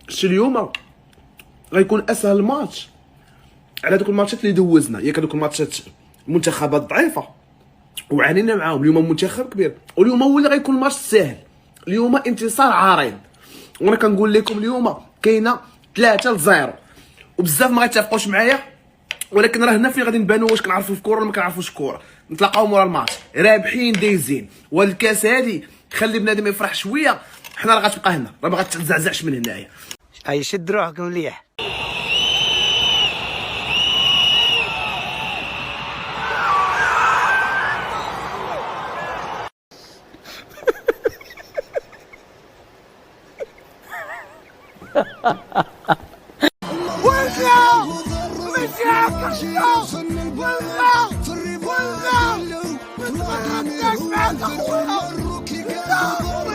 شتي اليوم غيكون اسهل ماتش على دوك الماتشات اللي دوزنا، ياك هذوك الماتشات المنتخبات ضعيفه وعانينا معاهم. اليوم منتخب كبير، واليوم هو اللي غيكون الماتش ساهل. اليوم انتصار عريض، وانا كنقول لكم اليوم كاينه 3-0 وبزاف ما غيتفقوش معايا، ولكن راه هنا فين غادي نبانوا واش كنعرفوا في الكره ولا ما كنعرفوش الكره. نتلاقاو مورا الماتش رابحين دايزين، والكاس هادي خلي بنادم يفرح شويه، حنا راه غتبقى هنا، راه ما غتزعزعش من هنايا. اي شد روحكم مليح. والله